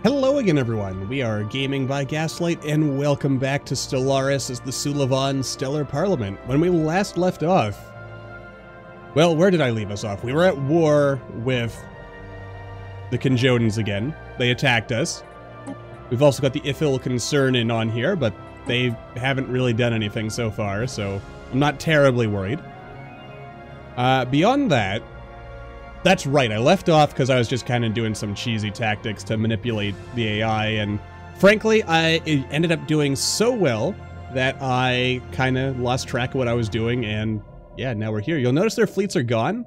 Hello again, everyone. We are Gaming by Gaslight, and welcome back to Stellaris as the Sulivan Stellar Parliament. When we last left off... Well, where did I leave us off? We were at war with the Conjodans again. They attacked us. We've also got the Ifil Concern in on here, but they haven't really done anything so far, so I'm not terribly worried. Beyond that... That's right, I left off because I was just kind of doing some cheesy tactics to manipulate the AI, and frankly, it ended up doing so well that I kind of lost track of what I was doing, and yeah, now we're here. You'll notice their fleets are gone,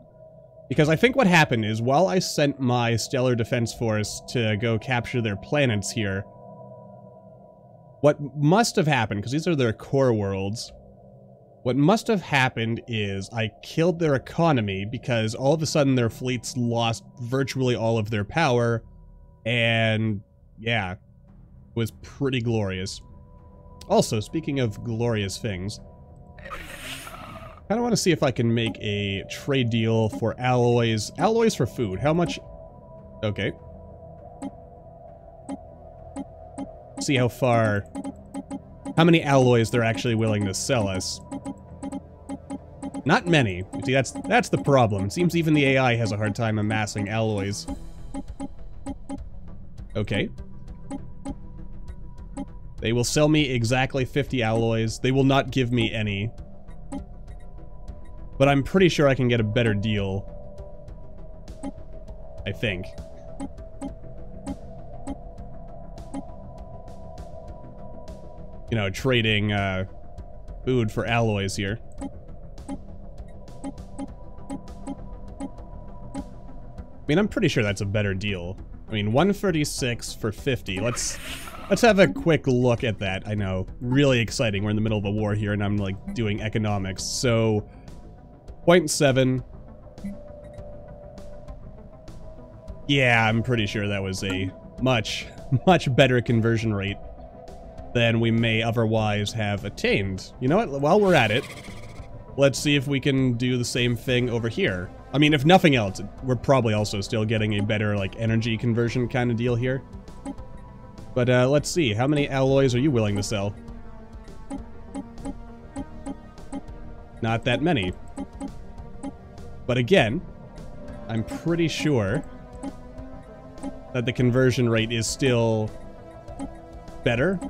because I think what happened is, while I sent my Stellar Defense Force to go capture their planets here, what must have happened, because these are their core worlds, what must have happened is I killed their economy because all of a sudden their fleets lost virtually all of their power, and yeah, it was pretty glorious. Also, speaking of glorious things, I kind of want to see if I can make a trade deal for alloys. Alloys for food. How much? Okay. See how many alloys they're actually willing to sell us. Not many. See, that's the problem. It seems even the AI has a hard time amassing alloys. Okay. They will sell me exactly 50 alloys. They will not give me any. But I'm pretty sure I can get a better deal. I think. You know, trading food for alloys here. I mean, I'm pretty sure that's a better deal. I mean, 136 for 50. Let's have a quick look at that. I know, really exciting. We're in the middle of a war here, and I'm like doing economics. So, 0.7. Yeah, I'm pretty sure that was a much better conversion rate than we may otherwise have attained. You know what? While we're at it, let's see if we can do the same thing over here. I mean, if nothing else, we're probably also still getting a better, like, energy conversion kind of deal here. But, let's see. How many alloys are you willing to sell? Not that many. But again, I'm pretty sure that the conversion rate is still better.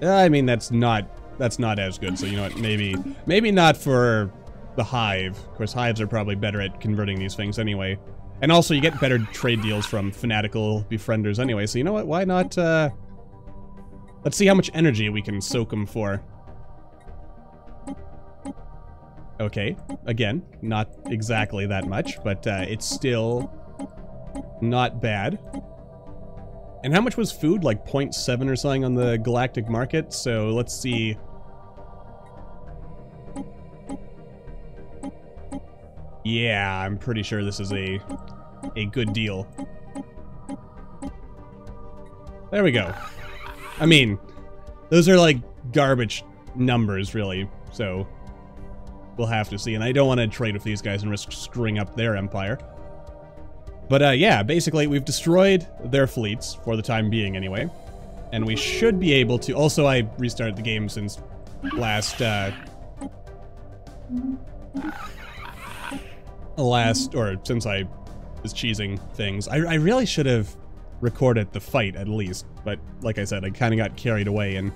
I mean, that's not as good, so you know what, maybe not for the Hive. Of course, Hives are probably better at converting these things anyway. And also, you get better trade deals from fanatical befrienders anyway, so you know what, why not, let's see how much energy we can soak them for. Okay, again, not exactly that much, but it's still not bad. And how much was food? Like 0.7 or something on the galactic market? So let's see. Yeah, I'm pretty sure this is a good deal. There we go. I mean, those are like garbage numbers, really. So we'll have to see. And I don't want to trade with these guys and risk screwing up their empire. But, yeah, basically, we've destroyed their fleets, for the time being, anyway. And we should be able to... Also, I restarted the game since since I was cheesing things. I really should have recorded the fight, at least. But, like I said, I kind of got carried away and...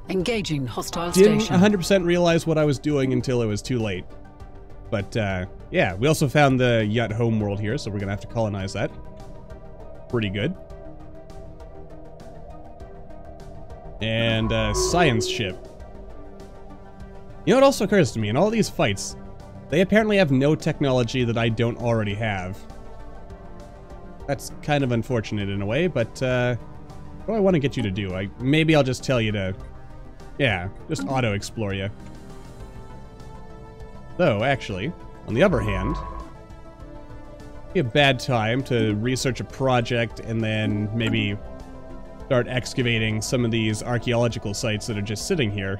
Engaging hostile station. Didn't 100% realize what I was doing until it was too late. But, yeah, we also found the Yut homeworld here, so we're gonna have to colonize that. Pretty good. And, science ship. You know what also occurs to me? In all these fights, they apparently have no technology that I don't already have. That's kind of unfortunate in a way, but, what do I want to get you to do? Maybe I'll just tell you to... Yeah, just auto-explore you. Though, actually, on the other hand, it'd be a bad time to research a project and then maybe start excavating some of these archaeological sites that are just sitting here.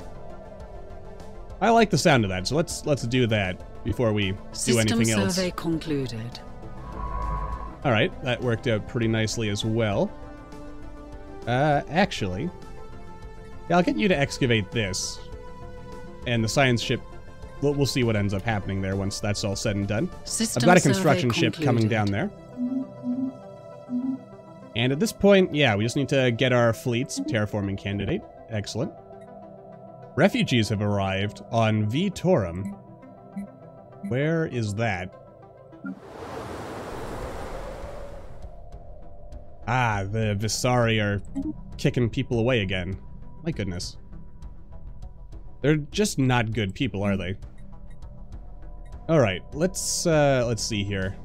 I like the sound of that, so let's do that before we do anything else. System survey concluded. Alright, that worked out pretty nicely as well. Actually... yeah, I'll get you to excavate this. And the science ship, we'll see what ends up happening there once that's all said and done. I've got a construction ship coming down there. And at this point, yeah, we just need to get our fleet's terraforming candidate. Excellent. Refugees have arrived on V Torum. Where is that? Ah, the Visari are kicking people away again. My goodness. They're just not good people, are they? Alright, let's see here.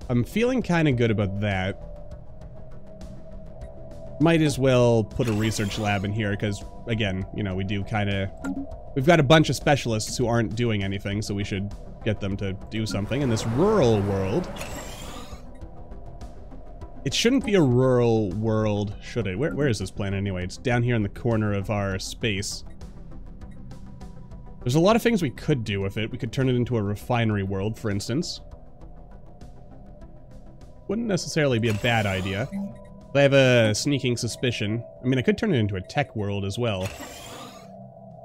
I'm feeling kind of good about that. Might as well put a research lab in here, because, again, you know, we do kind of... we've got a bunch of specialists who aren't doing anything, so we should get them to do something. In this rural world... it shouldn't be a rural world, should it? Where is this planet anyway? It's down here in the corner of our space. There's a lot of things we could do with it. We could turn it into a refinery world, for instance. Wouldn't necessarily be a bad idea. But I have a sneaking suspicion. I mean, I could turn it into a tech world as well.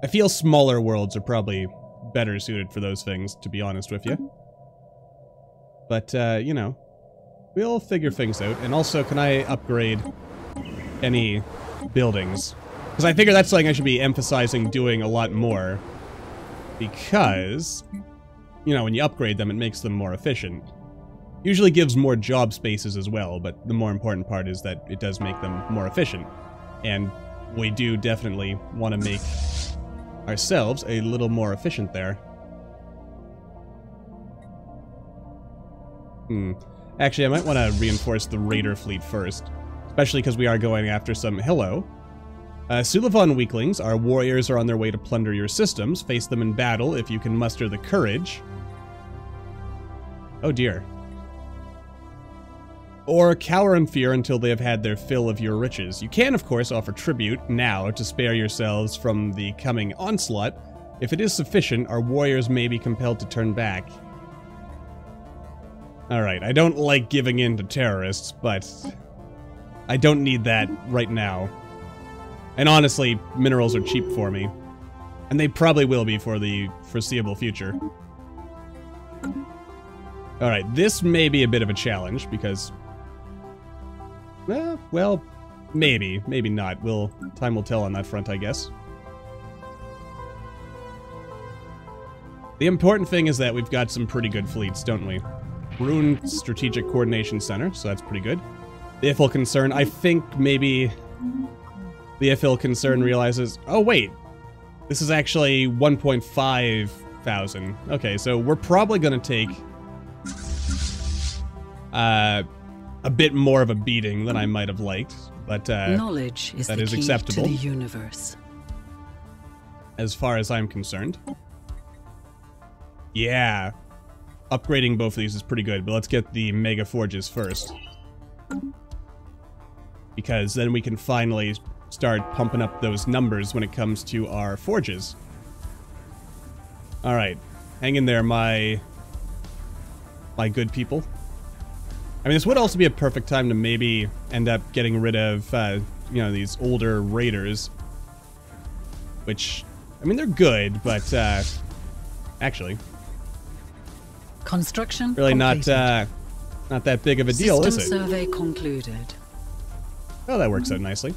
I feel smaller worlds are probably better suited for those things, to be honest with you. But, you know, we'll figure things out. And also, can I upgrade any buildings? Because I figure that's something I should be emphasizing doing a lot more. Because, you know, when you upgrade them, it makes them more efficient. Usually gives more job spaces as well, but the more important part is that it does make them more efficient. And we do definitely want to make ourselves a little more efficient there. Actually, I might want to reinforce the raider fleet first. Especially because we are going after some... hello. Sulivan weaklings. Our warriors are on their way to plunder your systems. Face them in battle if you can muster the courage. Oh dear. Or cower in fear until they have had their fill of your riches. You can, of course, offer tribute now to spare yourselves from the coming onslaught. If it is sufficient, our warriors may be compelled to turn back. Alright, I don't like giving in to terrorists, but I don't need that right now. And honestly, minerals are cheap for me. And they probably will be for the foreseeable future. Alright, this may be a bit of a challenge, because... well, maybe. Maybe not. Time will tell on that front, I guess. The important thing is that we've got some pretty good fleets, don't we? Rune Strategic Coordination Center, so that's pretty good. The Ifil Concern, I think maybe... the Ifil Concern realizes... oh, wait! This is actually 1.5 thousand. Okay, so we're probably gonna take... a bit more of a beating than I might have liked, but knowledge is that the is key acceptable to the universe. as far as I'm concerned. Yeah, upgrading both of these is pretty good, but let's get the Mega Forges first. Because then we can finally start pumping up those numbers when it comes to our forges. Alright, hang in there, my good people. I mean, this would also be a perfect time to maybe end up getting rid of, you know, these older raiders. Which, I mean, they're good, but, actually... construction really completed. Not that big of a deal, is it? System survey concluded. Oh, that works out nicely.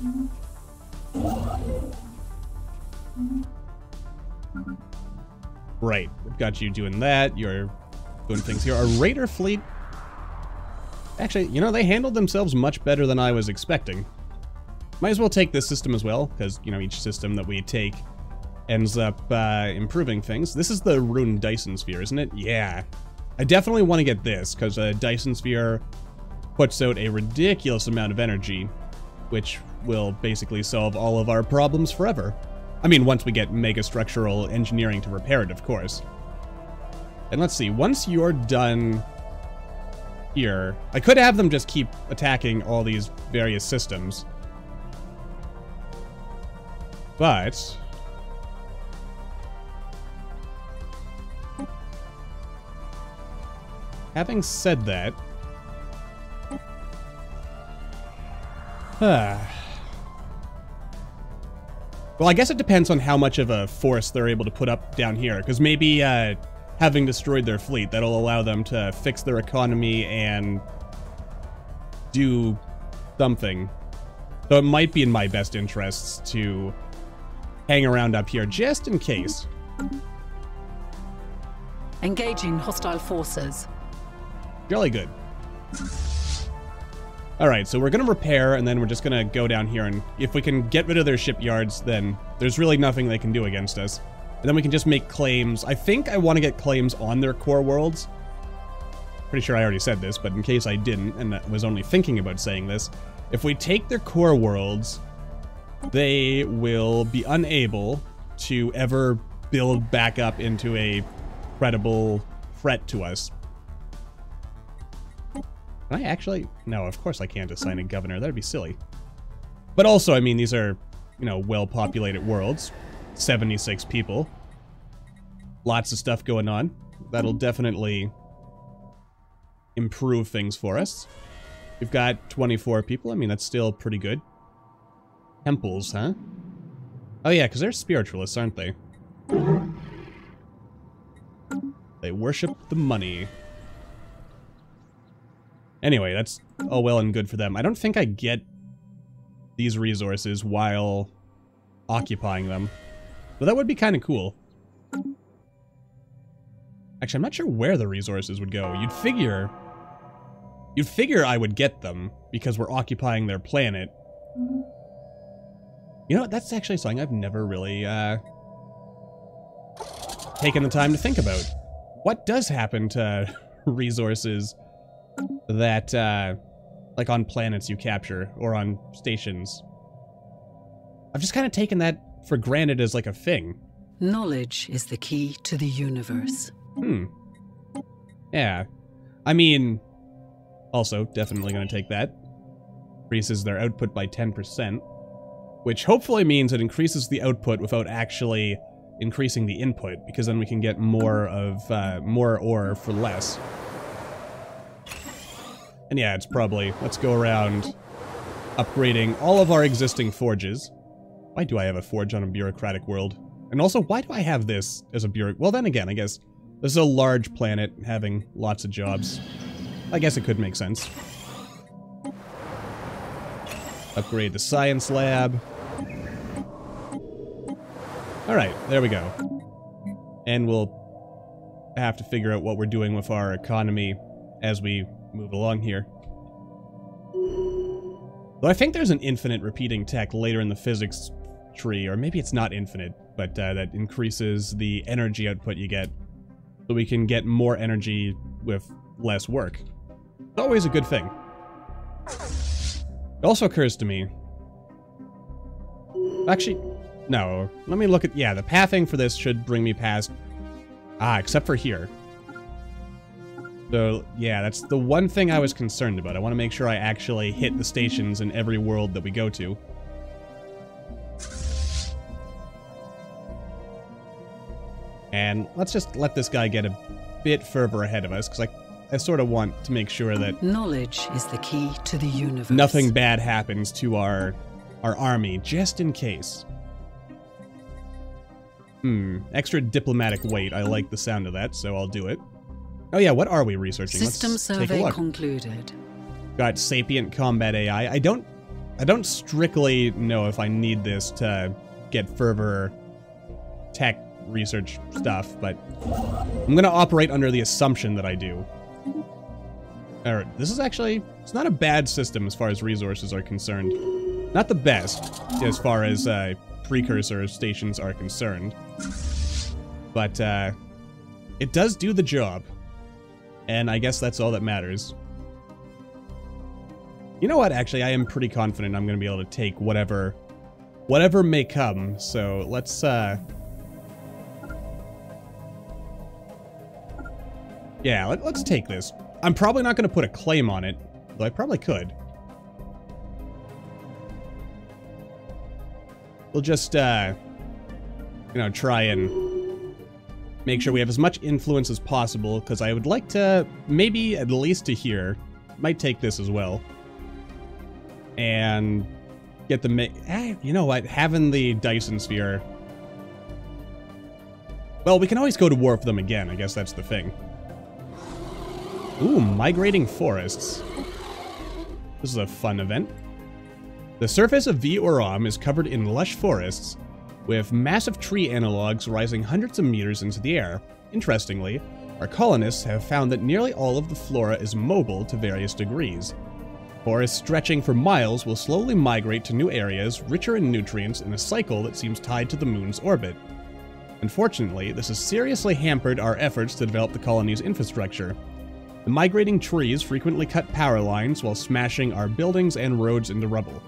Right, we've got you doing that. You're doing things here. Our raider fleet... actually, you know, they handled themselves much better than I was expecting. Might as well take this system as well, because, you know, each system that we take ends up improving things. This is the Rune Dyson Sphere, isn't it? Yeah. I definitely want to get this, because a Dyson Sphere puts out a ridiculous amount of energy, which will basically solve all of our problems forever. I mean, once we get mega structural engineering to repair it, of course. And let's see, once you're done here, I could have them just keep attacking all these various systems. But... having said that, Well, I guess it depends on how much of a force they're able to put up down here, because maybe having destroyed their fleet, that'll allow them to fix their economy and do something. So it might be in my best interests to hang around up here just in case. Engaging hostile forces. Jolly good. Alright, so we're going to repair, and then we're just going to go down here, and if we can get rid of their shipyards, then there's really nothing they can do against us. And then we can just make claims. I think I want to get claims on their core worlds. Pretty sure I already said this, but in case I didn't, and I was only thinking about saying this, if we take their core worlds, they will be unable to ever build back up into a credible threat to us. Can I actually? No, of course I can't assign a governor. That'd be silly. But also, I mean, these are, you know, well-populated worlds. 76 people. Lots of stuff going on. That'll definitely improve things for us. We've got 24 people. I mean, that's still pretty good. Temples, huh? Oh yeah, because they're spiritualists, aren't they? They worship the money. Anyway, that's all well and good for them. I don't think I get these resources while occupying them. But that would be kind of cool. Actually, I'm not sure where the resources would go. You'd figure I would get them because we're occupying their planet. You know what? That's actually something I've never really taken the time to think about. What does happen to resources that, like on planets you capture, or on stations? I've just kind of taken that for granted as like a thing. Knowledge is the key to the universe. Yeah. I mean, also, definitely going to take that. Increases their output by 10%, which hopefully means it increases the output without actually increasing the input, because then we can get more of, more ore for less. And yeah, it's probably, let's go around upgrading all of our existing forges. Why do I have a forge on a bureaucratic world? And also, why do I have this as a bureaucratic? Well, then again, I guess this is a large planet having lots of jobs. I guess it could make sense. Upgrade the science lab. Alright, there we go. And we'll have to figure out what we're doing with our economy as we move along here. Though I think there's an infinite repeating tech later in the physics tree, or maybe it's not infinite, but that increases the energy output you get, so we can get more energy with less work. It's always a good thing. It also occurs to me... Actually, no. Let me look at... Yeah, the pathing for this should bring me past... Ah, except for here. So, yeah, that's the one thing I was concerned about. I want to make sure I actually hit the stations in every world that we go to. And let's just let this guy get a bit further ahead of us, because I sort of want to make sure that... Knowledge is the key to the universe. Nothing bad happens to our army, just in case. Extra diplomatic weight. I like the sound of that, so I'll do it. Oh yeah, what are we researching? System Let's take a survey look. Concluded. Got sapient combat AI. I don't strictly know if I need this to get further tech research stuff, but I'm gonna operate under the assumption that I do. Alright, this is actually, it's not a bad system as far as resources are concerned. Not the best as far as precursor stations are concerned. But it does do the job. And I guess that's all that matters. You know what, actually, I am pretty confident I'm going to be able to take whatever may come. So let's yeah, let's take this. I'm probably not going to put a claim on it, though I probably could. We'll just, you know, try and make sure we have as much influence as possible, because I would like to, maybe at least to here, might take this as well. and get the... you know what? Having the Dyson Sphere... Well, we can always go to war for them again. I guess that's the thing. Ooh, migrating forests. This is a fun event. The surface of V Oram is covered in lush forests, with massive tree analogs rising hundreds of meters into the air. Interestingly, our colonists have found that nearly all of the flora is mobile to various degrees. Forests stretching for miles will slowly migrate to new areas richer in nutrients in a cycle that seems tied to the moon's orbit. Unfortunately, this has seriously hampered our efforts to develop the colony's infrastructure. The migrating trees frequently cut power lines while smashing our buildings and roads into rubble.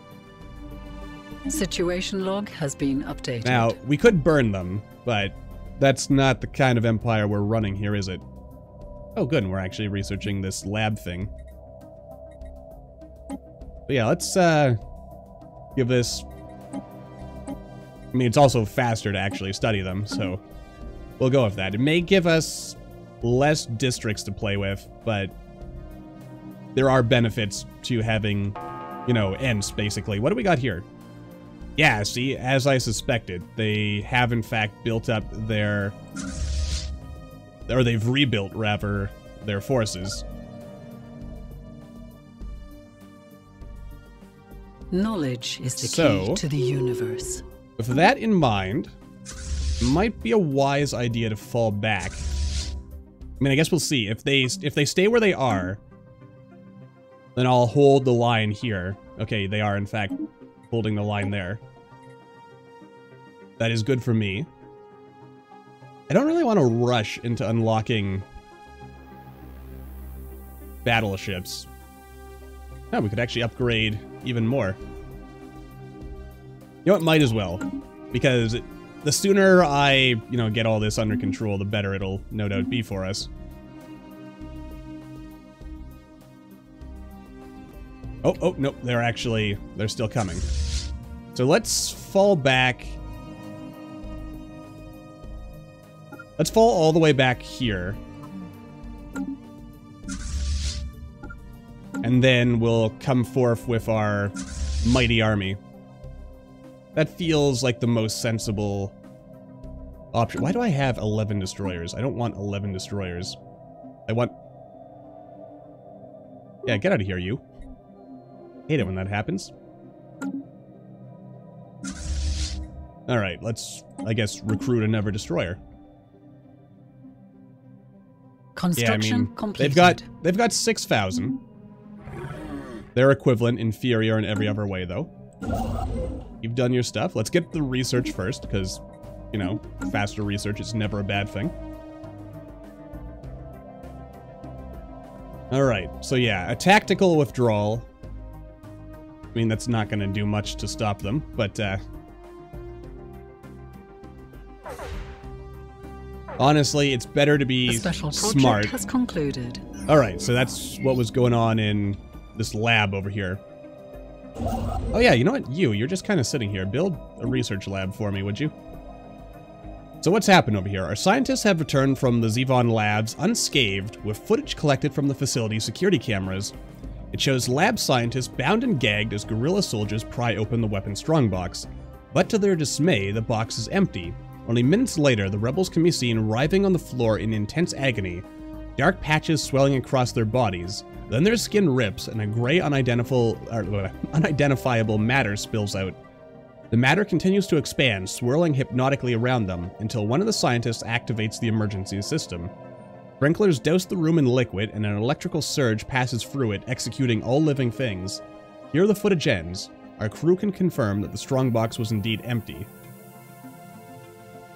Situation log has been updated. Now, we could burn them, but that's not the kind of empire we're running here, is it? Oh, good, and we're actually researching this lab thing. But yeah, let's give this... I mean, it's also faster to actually study them, so we'll go with that. It may give us less districts to play with, but there are benefits to having, you know, ends, basically. What do we got here? Yeah, see, as I suspected, they have in fact built up their... or they've rebuilt, rather, their forces. Knowledge is the key to the universe. With that in mind, it might be a wise idea to fall back. I mean, I guess we'll see. If they stay where they are, then I'll hold the line here. Okay, they are in fact holding the line there. That is good for me. I don't really want to rush into unlocking battleships. Oh, we could actually upgrade even more. You know what, might as well. Because the sooner I, you know, get all this under control, the better it'll no doubt be for us. Oh, nope, they're still coming. So let's fall back. Let's fall all the way back here. And then we'll come forth with our mighty army. That feels like the most sensible option. Why do I have 11 destroyers? I don't want 11 destroyers. I want... Yeah, get out of here, you. Hate it when that happens. Alright, let's, I guess, recruit another destroyer. Construction completed. They've got 6,000. Their equivalent inferior in every other way, though. You've done your stuff. Let's get the research first, because, you know, faster research is never a bad thing. Alright, so yeah, a tactical withdrawal. I mean, that's not going to do much to stop them, but, honestly, it's better to be the special project smart. Has concluded. Alright, so that's what was going on in this lab over here. Oh yeah, you know what? You're just kind of sitting here. Build a research lab for me, would you? So what's happened over here? Our scientists have returned from the Zevon labs unscathed with footage collected from the facility's security cameras. It shows lab scientists bound and gagged as guerrilla soldiers pry open the weapon strongbox. But to their dismay, the box is empty. Only minutes later, the rebels can be seen writhing on the floor in intense agony, dark patches swelling across their bodies. Then their skin rips and a gray unidentifiable matter spills out. The matter continues to expand, swirling hypnotically around them, until one of the scientists activates the emergency system. Sprinklers douse the room in liquid, and an electrical surge passes through it, executing all living things. Here the footage ends. Our crew can confirm that the strongbox was indeed empty,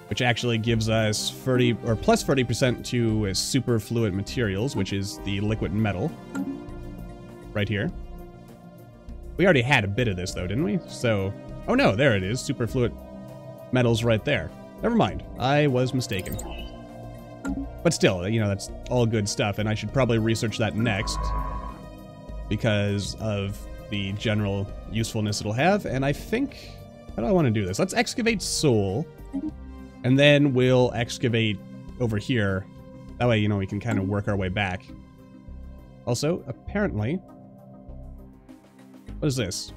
which actually gives us 30 or plus 30% to superfluid materials, which is the liquid metal right here. We already had a bit of this though, didn't we? So, oh no, there it is. Superfluid metals right there. Never mind, I was mistaken. But still, you know, that's all good stuff, and I should probably research that next because of the general usefulness it'll have. And I think, how do I want to do this? Let's excavate Soul. And then we'll excavate over here. That way, you know, we can kind of work our way back. Also, apparently... What is this?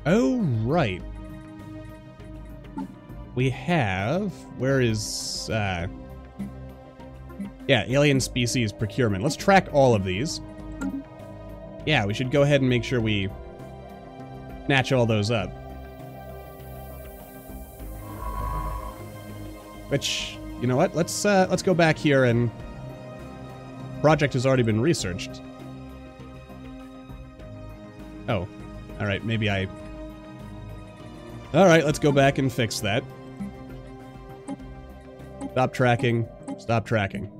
Oh, right. We have... Where is... Yeah, alien species procurement. Let's track all of these. Yeah, we should go ahead and make sure we snatch all those up. Which, you know what? Let's go back here and... Project has already been researched. Oh. Alright, maybe I... Alright, let's go back and fix that. Stop tracking. Stop tracking.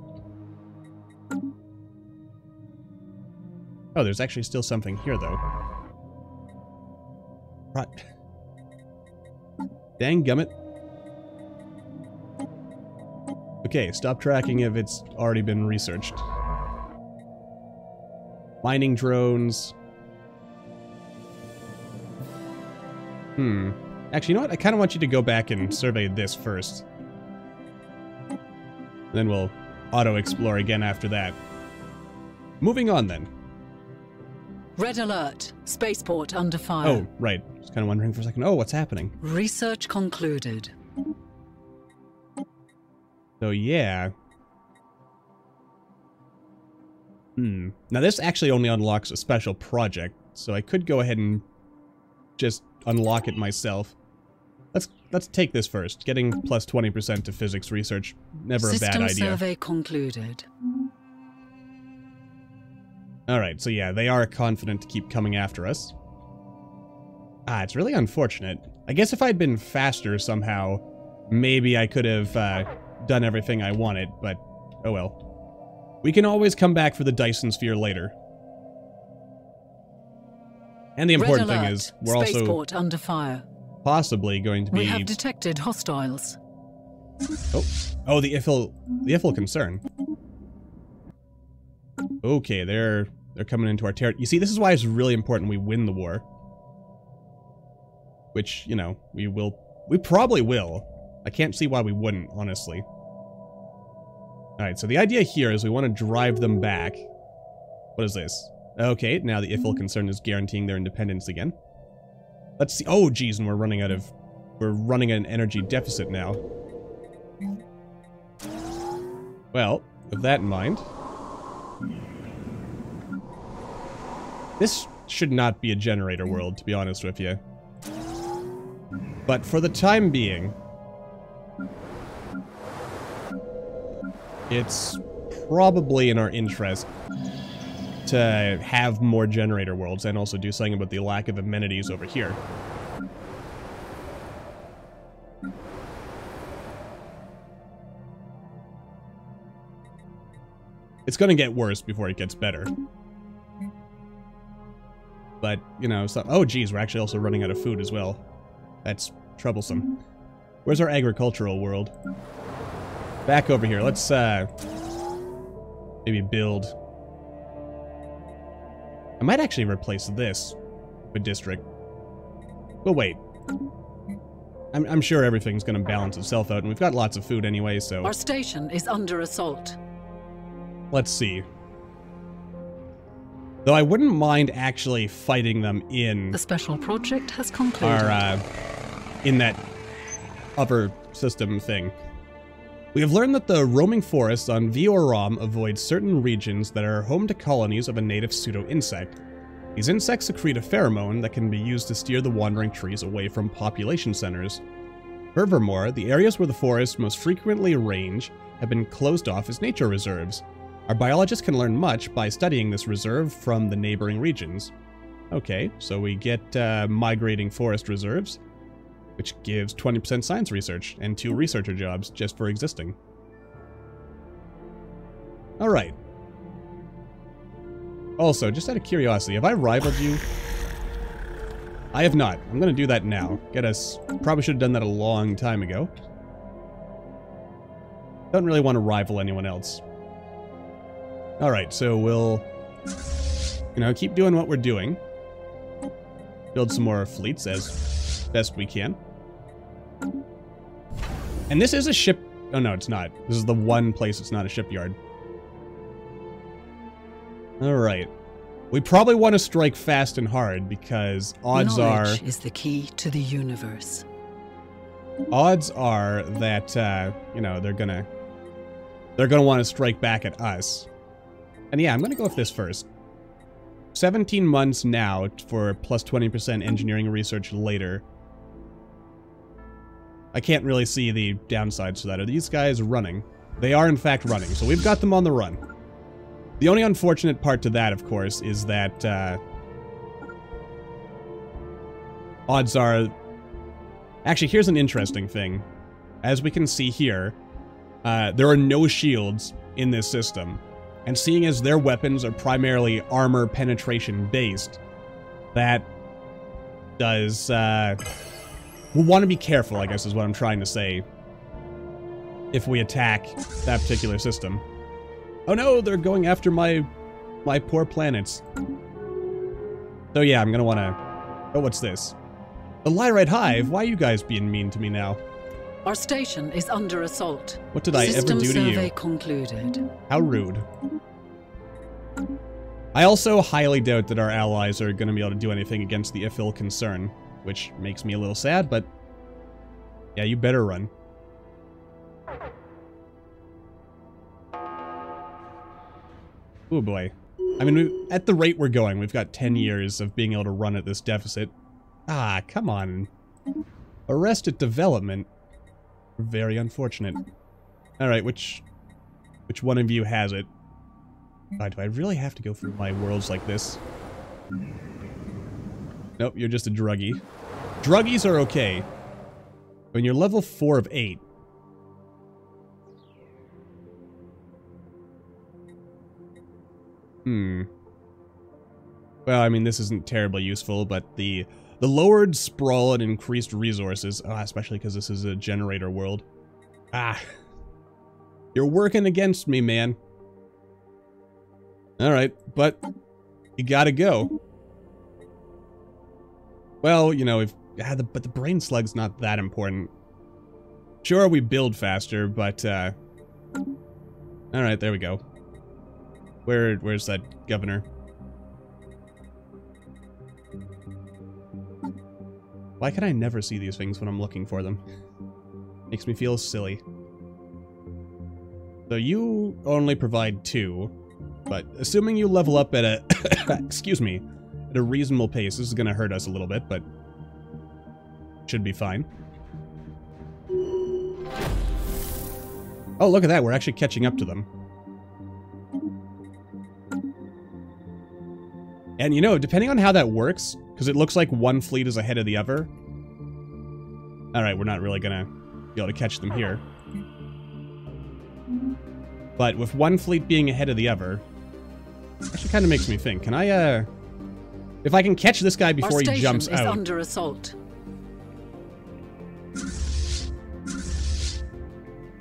Oh, there's actually still something here, though. Right. Dang gummit. Okay, stop tracking if it's already been researched. Mining drones. Actually, you know what? I kind of want you to go back and survey this first. Then we'll auto-explore again after that. Moving on, then. Red alert. Spaceport under fire. Oh, right. Just kind of wondering for a second. Oh, what's happening? Research concluded. So, yeah. Now, this actually only unlocks a special project, so I could go ahead and just unlock it myself. Let's take this first. Getting plus 20% to physics research, never a bad idea. System survey concluded. Alright, so yeah, they are confident to keep coming after us. It's really unfortunate. I guess if I'd been faster somehow, maybe I could have done everything I wanted, but oh well. We can always come back for the Dyson Sphere later. And the important thing is, we're also Spaceport under fire. Possibly going to be... We have detected hostiles. Oh, the IFL concern. Okay, they're coming into our territory. You see, this is why it's really important we win the war. Which, you know, we probably will. I can't see why we wouldn't, honestly. Alright, so the idea here is we want to drive them back. What is this? Okay, now the IFL concern is guaranteeing their independence again. Let's see. Oh, geez, and we're running an energy deficit now. Well, with that in mind, this should not be a generator world, to be honest with you. But for the time being, it's probably in our interest to have more generator worlds and also do something about the lack of amenities over here. It's gonna get worse before it gets better. But, you know, so... Oh, geez, we're actually also running out of food as well. That's troublesome. Where's our agricultural world? Back over here. Let's, maybe build... I might actually replace this with district. But wait. I'm sure everything's gonna balance itself out, and we've got lots of food anyway, so... Our station is under assault. Let's see. Though I wouldn't mind actually fighting them in... The special project has concluded. In that upper system thing. We have learned that the roaming forests on Vioram avoid certain regions that are home to colonies of a native pseudo-insect. These insects secrete a pheromone that can be used to steer the wandering trees away from population centers. Furthermore, the areas where the forests most frequently range have been closed off as nature reserves. Our biologists can learn much by studying this reserve from the neighboring regions. Okay, so we get migrating forest reserves, which gives 20% science research and 2 researcher jobs just for existing. Alright. Also, just out of curiosity, have I rivaled you? I have not. I'm gonna do that now. Get us... Probably should have done that a long time ago. Don't really want to rival anyone else. Alright, so we'll... You know, keep doing what we're doing. Build some more fleets as best we can. And this is a ship... Oh no, it's not. This is the one place it's not a shipyard. Alright. We probably want to strike fast and hard because odds Knowledge are... is the key to the universe. Odds are that, you know, they're gonna want to strike back at us. And yeah, I'm gonna go with this first. 17 months now for plus 20% engineering research later. I can't really see the downsides to that. Are these guys running? They are in fact running, so we've got them on the run. The only unfortunate part to that, of course, is that odds are... Actually, here's an interesting thing. As we can see here, there are no shields in this system. And seeing as their weapons are primarily armor penetration based, that does... we'll want to be careful, I guess is what I'm trying to say, if we attack that particular system. Oh no, they're going after my poor planets. So yeah, I'm gonna want to... Oh, what's this? The Lyrite Hive? Why are you guys being mean to me now? Our station is under assault. What did I ever do to you? System survey concluded. How rude. I also highly doubt that our allies are going to be able to do anything against the Ifil concern, which makes me a little sad, but... Yeah, you better run. Oh boy. I mean, at the rate we're going, we've got 10 years of being able to run at this deficit. Ah, come on. Arrested development. Very unfortunate. Alright, which one of you has it? Do I really have to go through my worlds like this? Nope, you're just a druggie. Druggies are okay. When you're level 4 of 8. Well, I mean, this isn't terribly useful, but the lowered sprawl and increased resources, especially because this is a generator world. You're working against me, man. Alright, but you gotta go. Well, you know, but the brain slug's not that important. Sure, we build faster, but, alright, there we go. Where's that governor? Why can I never see these things when I'm looking for them? Makes me feel silly. So you only provide 2, but assuming you level up at a... excuse me, at a reasonable pace, this is gonna hurt us a little bit, but... should be fine. Oh, look at that, we're actually catching up to them. And you know, depending on how that works, because it looks like one fleet is ahead of the other. Alright, we're not really gonna be able to catch them here. But with one fleet being ahead of the other, actually kind of makes me think. Can I, if I can catch this guy before he jumps out... Our station is under assault.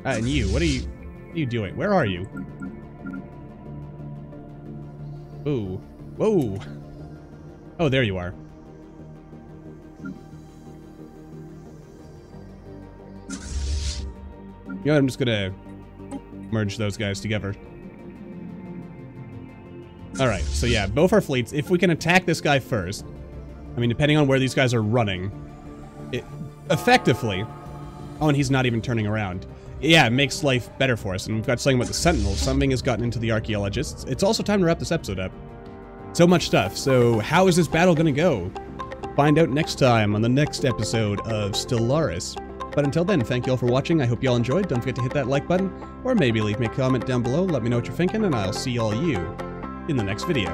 And you, what are you doing? Where are you? Ooh. Whoa! Oh, there you are. You know, I'm just gonna merge those guys together. Alright, so yeah, both our fleets, if we can attack this guy first, I mean, depending on where these guys are running, it effectively... Oh, and he's not even turning around. Yeah, it makes life better for us, and we've got something about the Sentinels. Something has gotten into the Archaeologists. It's also time to wrap this episode up. So much stuff. So how is this battle gonna go? Find out next time on the next episode of Stellaris. But until then, thank you all for watching. I hope you all enjoyed. Don't forget to hit that like button, or maybe leave me a comment down below. Let me know what you're thinking, and I'll see all you in the next video.